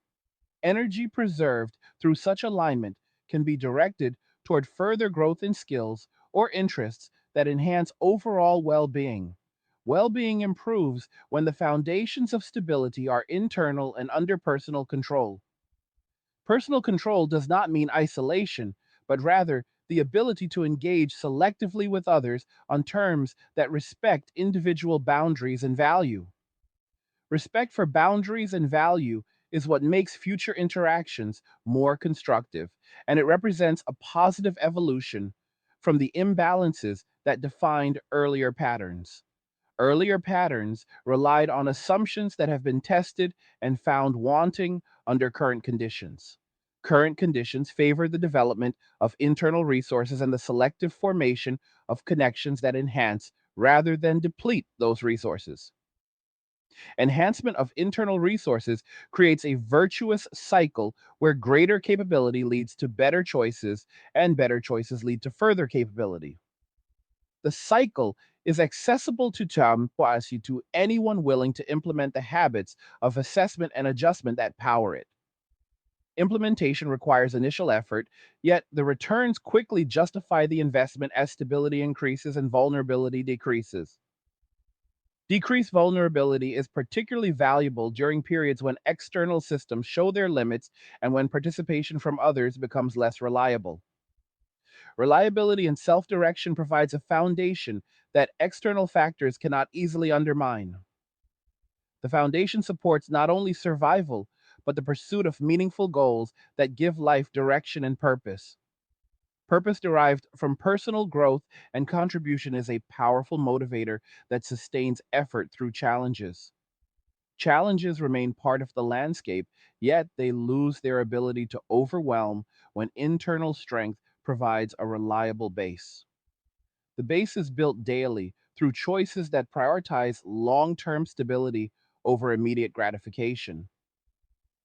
Energy preserved through such alignment can be directed toward further growth in skills or interests that enhance overall well being. Well being improves when the foundations of stability are internal and under personal control. Personal control does not mean isolation, but rather the ability to engage selectively with others on terms that respect individual boundaries and value. Respect for boundaries and value is what makes future interactions more constructive, and it represents a positive evolution from the imbalances that defined earlier patterns. Earlier patterns relied on assumptions that have been tested and found wanting under current conditions. Current conditions favor the development of internal resources and the selective formation of connections that enhance rather than deplete those resources. Enhancement of internal resources creates a virtuous cycle where greater capability leads to better choices, and better choices lead to further capability. The cycle is accessible to Tamkwasi to anyone willing to implement the habits of assessment and adjustment that power it. Implementation requires initial effort, yet the returns quickly justify the investment as stability increases and vulnerability decreases. Decreased vulnerability is particularly valuable during periods when external systems show their limits and when participation from others becomes less reliable. Reliability and self direction provides a foundation that external factors cannot easily undermine. The foundation supports not only survival, but the pursuit of meaningful goals that give life direction and purpose. Purpose derived from personal growth and contribution is a powerful motivator that sustains effort through challenges. Challenges remain part of the landscape, yet they lose their ability to overwhelm when internal strength provides a reliable base. The base is built daily through choices that prioritize long term stability over immediate gratification.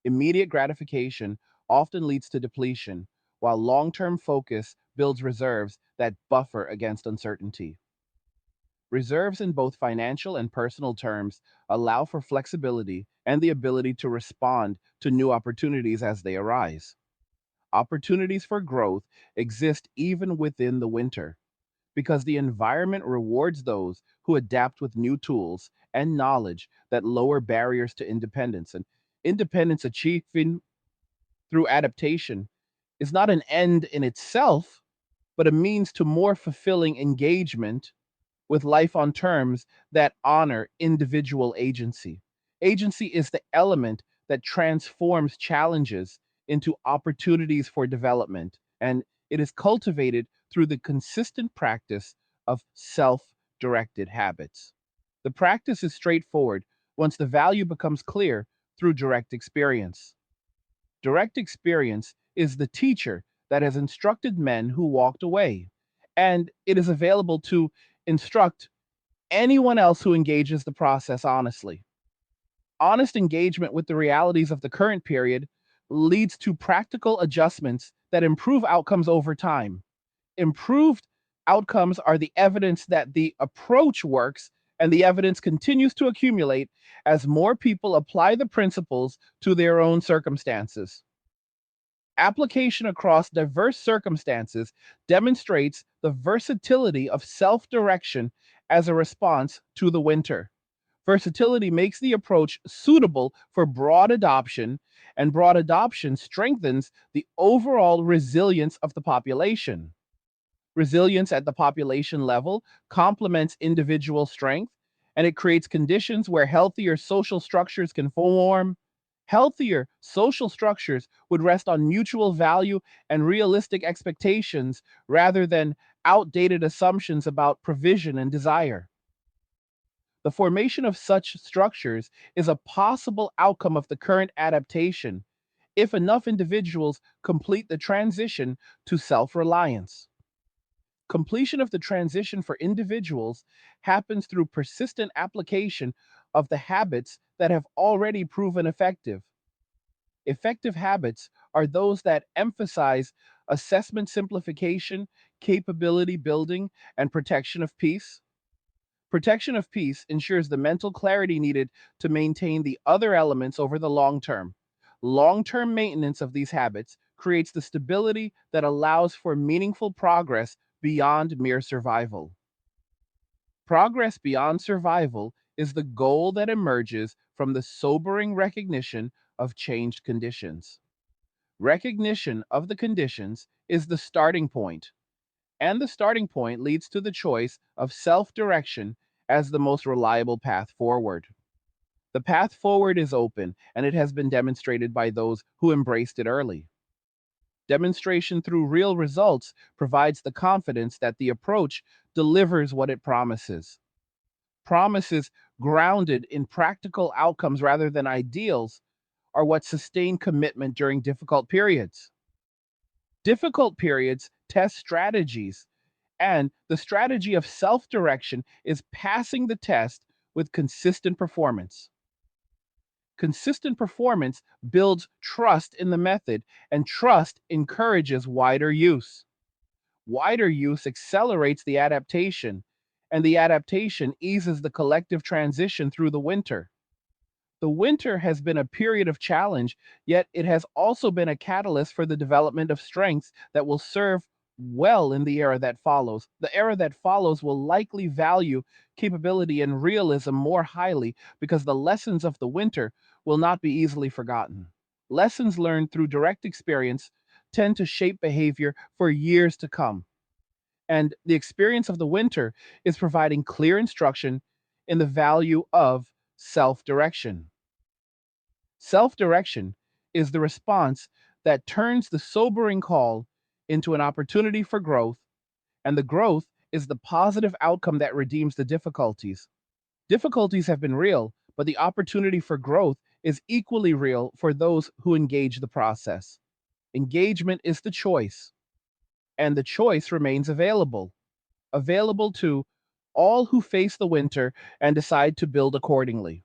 Immediate gratification often leads to depletion, while long term focus builds reserves that buffer against uncertainty. Reserves in both financial and personal terms allow for flexibility and the ability to respond to new opportunities as they arise. Opportunities for growth exist even within the winter because the environment rewards those who adapt with new tools and knowledge that lower barriers to independence. And independence achieved through adaptation is not an end in itself, but a means to more fulfilling engagement with life on terms that honor individual agency. Agency is the element that transforms challenges into opportunities for development, and it is cultivated through the consistent practice of self directed habits. The practice is straightforward once the value becomes clear through direct experience. Direct experience is the teacher that has instructed men who walked away, and it is available to instruct anyone else who engages the process honestly. Honest engagement with the realities of the current period leads to practical adjustments that improve outcomes over time. Improved outcomes are the evidence that the approach works, and the evidence continues to accumulate as more people apply the principles to their own circumstances. Application across diverse circumstances demonstrates the versatility of self direction as a response to the winter. Versatility makes the approach suitable for broad adoption, and broad adoption strengthens the overall resilience of the population. Resilience at the population level complements individual strength, and it creates conditions where healthier social structures can form. Healthier social structures would rest on mutual value and realistic expectations rather than outdated assumptions about provision and desire. The formation of such structures is a possible outcome of the current adaptation if enough individuals complete the transition to self reliance. Completion of the transition for individuals happens through persistent application of the habits that have already proven effective. Effective habits are those that emphasize assessment simplification, capability building, and protection of peace. Protection of peace ensures the mental clarity needed to maintain the other elements over the long term. Long term maintenance of these habits creates the stability that allows for meaningful progress beyond mere survival. Progress beyond survival is the goal that emerges from the sobering recognition of changed conditions. Recognition of the conditions is the starting point, and the starting point leads to the choice of self direction as the most reliable path forward. The path forward is open, and it has been demonstrated by those who embraced it early. Demonstration through real results provides the confidence that the approach delivers what it promises. Promises grounded in practical outcomes rather than ideals are what sustain commitment during difficult periods. Difficult periods test strategies, and the strategy of self direction is passing the test with consistent performance. Consistent performance builds trust in the method, and trust encourages wider use. Wider use accelerates the adaptation, and the adaptation eases the collective transition through the winter. The winter has been a period of challenge, yet it has also been a catalyst for the development of strengths that will serve well in the era that follows. The era that follows will likely value capability and realism more highly because the lessons of the winter will not be easily forgotten. Lessons learned through direct experience tend to shape behavior for years to come, and the experience of the winter is providing clear instruction in the value of self direction. Self direction is the response that turns the sobering call into an opportunity for growth, and the growth is the positive outcome that redeems the difficulties. Difficulties have been real, but the opportunity for growth is equally real for those who engage the process. Engagement is the choice, and the choice remains available to all who face the winter and decide to build accordingly.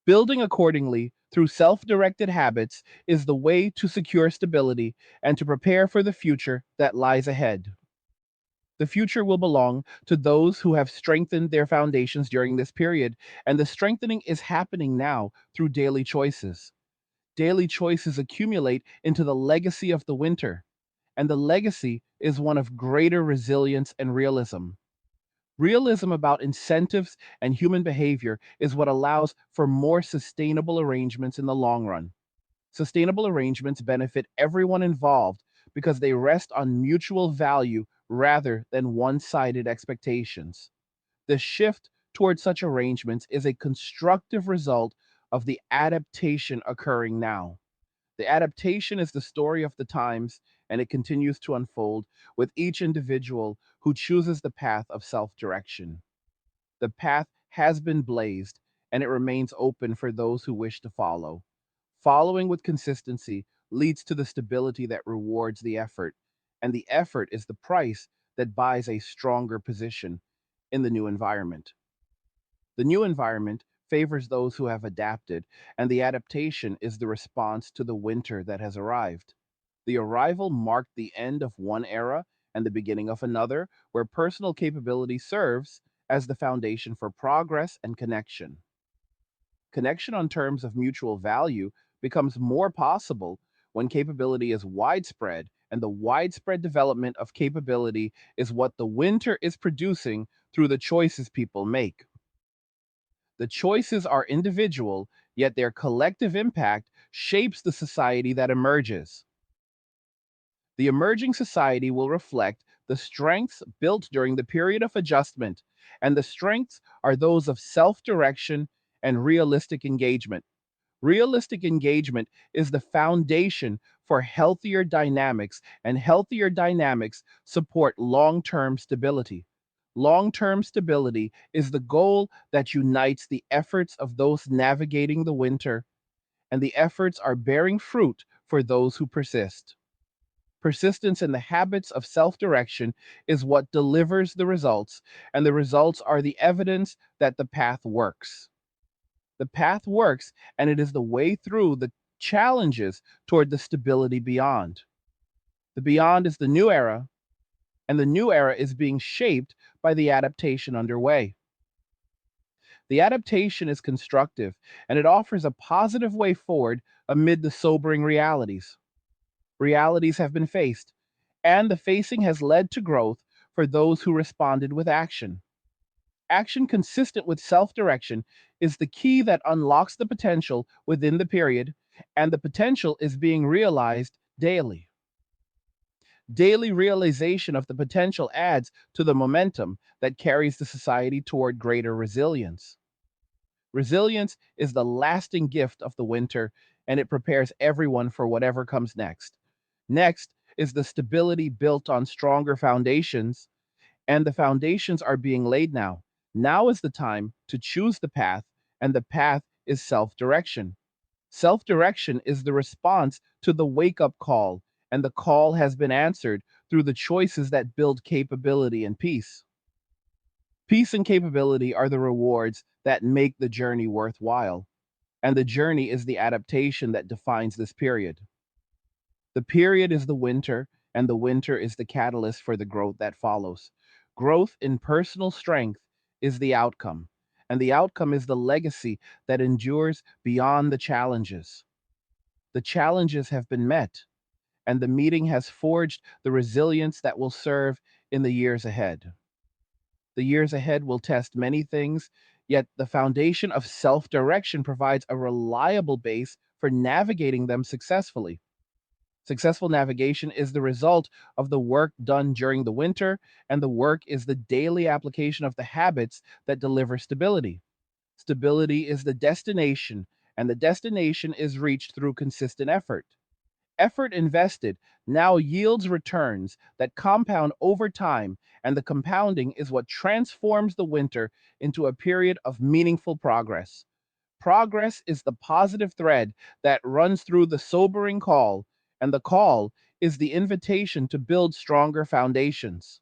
Building accordingly through self directed habits is the way to secure stability and to prepare for the future that lies ahead. The future will belong to those who have strengthened their foundations during this period, and the strengthening is happening now through daily choices. Daily choices accumulate into the legacy of the winter, and the legacy is one of greater resilience and realism. Realism about incentives and human behavior is what allows for more sustainable arrangements in the long run. Sustainable arrangements benefit everyone involved because they rest on mutual value rather than one sided expectations. The shift towards such arrangements is a constructive result of the adaptation occurring now. The adaptation is the story of the times, and it continues to unfold with each individual who chooses the path of self direction. The path has been blazed, and it remains open for those who wish to follow. Following with consistency leads to the stability that rewards the effort, and the effort is the price that buys a stronger position in the new environment. The new environment favors those who have adapted, and the adaptation is the response to the winter that has arrived. The arrival marked the end of one era and the beginning of another, where personal capability serves as the foundation for progress and connection. Connection on terms of mutual value becomes more possible when capability is widespread, and the widespread development of capability is what the winter is producing through the choices people make. The choices are individual, yet their collective impact shapes the society that emerges. The emerging society will reflect the strengths built during the period of adjustment, and the strengths are those of self direction and realistic engagement. Realistic engagement is the foundation for healthier dynamics, and healthier dynamics support long term stability. Long term stability is the goal that unites the efforts of those navigating the winter, and the efforts are bearing fruit for those who persist. Persistence in the habits of self direction is what delivers the results, and the results are the evidence that the path works. The path works, and it is the way through the challenges toward the stability beyond. The beyond is the new era, and the new era is being shaped by the adaptation underway. The adaptation is constructive, and it offers a positive way forward amid the sobering realities. Realities have been faced, and the facing has led to growth for those who responded with action. Action consistent with self direction is the key that unlocks the potential within the period, and the potential is being realized daily. Daily realization of the potential adds to the momentum that carries the society toward greater resilience. Resilience is the lasting gift of the winter, and it prepares everyone for whatever comes next. Next is the stability built on stronger foundations, and the foundations are being laid now. Now is the time to choose the path, and the path is self direction. Self direction is the response to the wake up call, and the call has been answered through the choices that build capability and peace. Peace and capability are the rewards that make the journey worthwhile, and the journey is the adaptation that defines this period. The period is the winter, and the winter is the catalyst for the growth that follows. Growth in personal strength is the outcome, and the outcome is the legacy that endures beyond the challenges. The challenges have been met, and the meeting has forged the resilience that will serve in the years ahead. The years ahead will test many things, yet the foundation of self direction provides a reliable base for navigating them successfully. Successful navigation is the result of the work done during the winter, and the work is the daily application of the habits that deliver stability. Stability is the destination, and the destination is reached through consistent effort. Effort invested now yields returns that compound over time, and the compounding is what transforms the winter into a period of meaningful progress. Progress is the positive thread that runs through the sobering call, and the call is the invitation to build stronger foundations.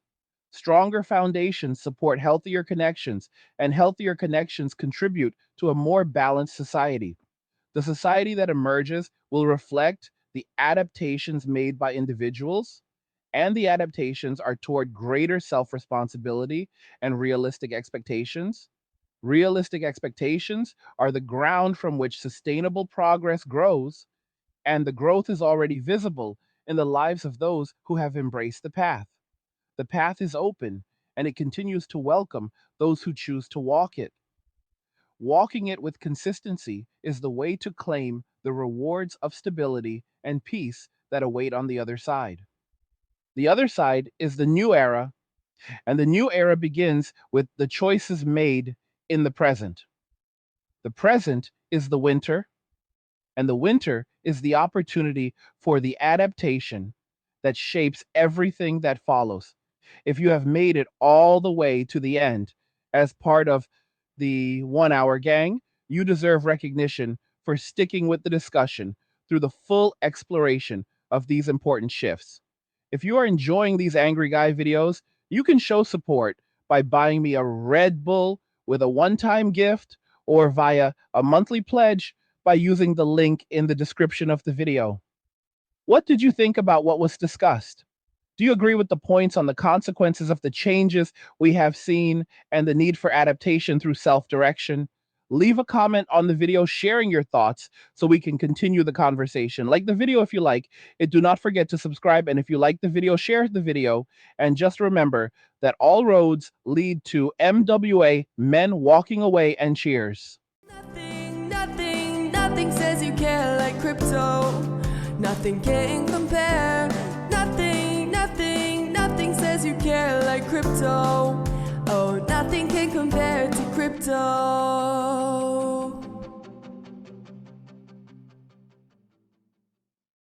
Stronger foundations support healthier connections, and healthier connections contribute to a more balanced society. The society that emerges will reflect the adaptations made by individuals, and the adaptations are toward greater self responsibility and realistic expectations. Realistic expectations are the ground from which sustainable progress grows, and the growth is already visible in the lives of those who have embraced the path. The path is open, and it continues to welcome those who choose to walk it. Walking it with consistency is the way to claim the rewards of stability and peace that await on the other side. The other side is the new era, and the new era begins with the choices made in the present. The present is the winter, and the winter is the opportunity for the adaptation that shapes everything that follows. If you have made it all the way to the end as part of the 1 hour gang, you deserve recognition for sticking with the discussion through the full exploration of these important shifts. If you are enjoying these Angry Guy videos, you can show support by buying me a Red Bull with a one time gift or via a monthly pledge by using the link in the description of the video. What did you think about what was discussed? Do you agree with the points on the consequences of the changes we have seen and the need for adaptation through self direction? Leave a comment on the video sharing your thoughts so we can continue the conversation. Like the video if you like it. Do not forget to subscribe. And if you like the video, share the video. And just remember that all roads lead to MWA, men walking away, and cheers. Nothing says you care like crypto. Nothing can compare. Nothing says you care like crypto. Oh, nothing can compare to crypto.